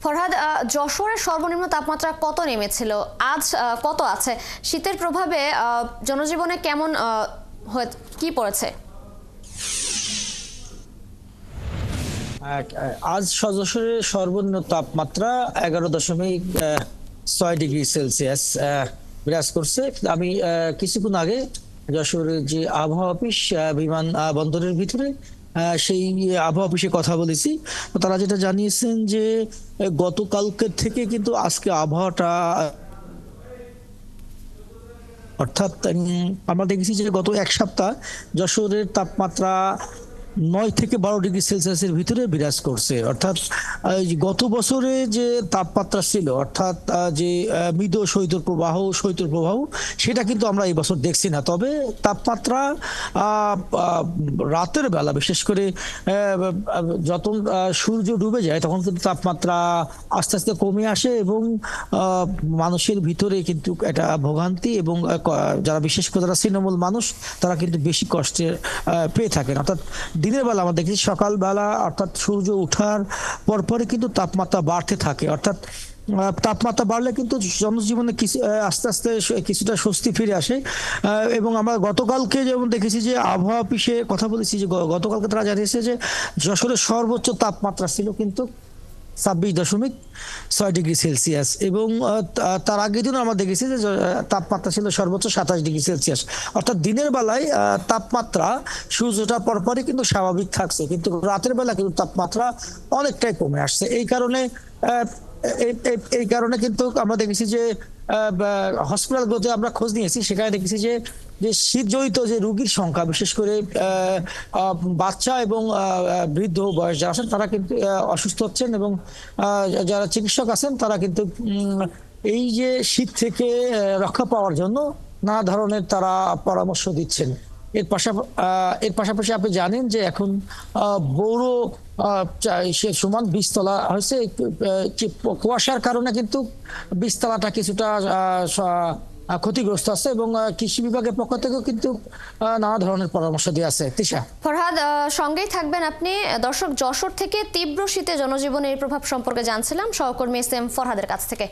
ফরহাদ, যশোরের সর্বনিম্ন তাপমাত্রা কত নেমেছিল, আজ কত আছে? শীতের প্রভাবে জনজীবনে কেমন কি পড়েছে? আজ যশোরের সর্বনিম্ন তাপমাত্রা 11.6 ডিগ্রি সেলসিয়াস বিরাজ করছে। আমি কিছুক্ষণ আগে যশোরের যে আবহাওয়া অফিস বিমান বন্দরের ভিতরে সেই আবহাওয়া অফিসে কথা বলেছি। তারা যেটা জানিয়েছেন যে গতকালকে থেকে কিন্তু আজকে আবহাওয়াটা, অর্থাৎ আমরা দেখেছি যে গত এক সপ্তাহ যশোরের তাপমাত্রা 9 থেকে 12 ডিগ্রি সেলসিয়াসের ভিতরে বিরাজ করছে। অর্থাৎ গত বছরে যে তাপমাত্রা ছিল, অর্থাৎ যে মৃদু শৈত্যপ্রবাহ সেটা কিন্তু আমরা এই বছর দেখছি না। তবে তাপমাত্রা রাতের বেলা, বিশেষ করে যখন সূর্য ডুবে যায় তখন কিন্তু তাপমাত্রা আস্তে আস্তে কমে আসে এবং মানুষের ভিতরে কিন্তু একটা ভোগান্তি এবং যারা বিশেষ করে যারা তৃণমূল মানুষ তারা কিন্তু বেশি কষ্টে পেয়ে থাকেন। অর্থাৎ দিনের বেলা আমরা দেখি সকালবেলা, অর্থাৎ সূর্য ওঠার পরপরই কিন্তু তাপমাত্রা বাড়তে থাকে। অর্থাৎ তাপমাত্রা বাড়লে কিন্তু জনজীবনে আস্তে আস্তে কিছুটা স্বস্তি ফিরে আসে। এবং আমরা গতকালকে যেমন দেখেছি যে আবহাওয়া অফিসে কথা বলেছি যে গতকালকে তারা জানিয়েছে যে যশোরের সর্বোচ্চ তাপমাত্রা ছিল কিন্তু 26.6 ডিগ্রি সেলসিয়াস এবং তার আগের দিনও আমরা দেখেছি যে তাপমাত্রা ছিল সর্বোচ্চ 27 ডিগ্রি সেলসিয়াস। অর্থাৎ দিনের বেলায় তাপমাত্রা সূর্যটা পরপরই কিন্তু স্বাভাবিক থাকছে, কিন্তু রাতের বেলা কিন্তু তাপমাত্রা অনেকটাই কমে আসছে। এই কারণে কিন্তু আমরা দেখেছি যে হসপিটালগুলোতে আমরা খোঁজ নিয়েছি, সেখানে দেখেছি যে শীতজনিত যে রোগীর সংখ্যা, বিশেষ করে বাচ্চা এবং বৃদ্ধ বয়স যারা আছেন তারা কিন্তু অসুস্থ হচ্ছেন এবং যারা চিকিৎসক আছেন তারা কিন্তু এই যে শীত থেকে রক্ষা পাওয়ার জন্য নানা ধরনের তারা পরামর্শ দিচ্ছেন। এর পাশাপাশি আপনি জানেন যে এখন বড় সমান বীজতলা হয়েছে। কুয়াশার কারণে কিন্তু বীজতলাটা কিছুটা ক্ষতিগ্রস্ত আছে এবং কৃষি বিভাগের পক্ষ থেকেও কিন্তু নানা ধরনের পরামর্শ দিয়ে আছে। তিশা, ফরহাদ, সঙ্গেই থাকবেন আপনি। দর্শক, যশোর থেকে তীব্র শীতে জনজীবনের প্রভাব সম্পর্কে জানছিলাম সহকর্মী এস এম ফরহাদের কাছ থেকে।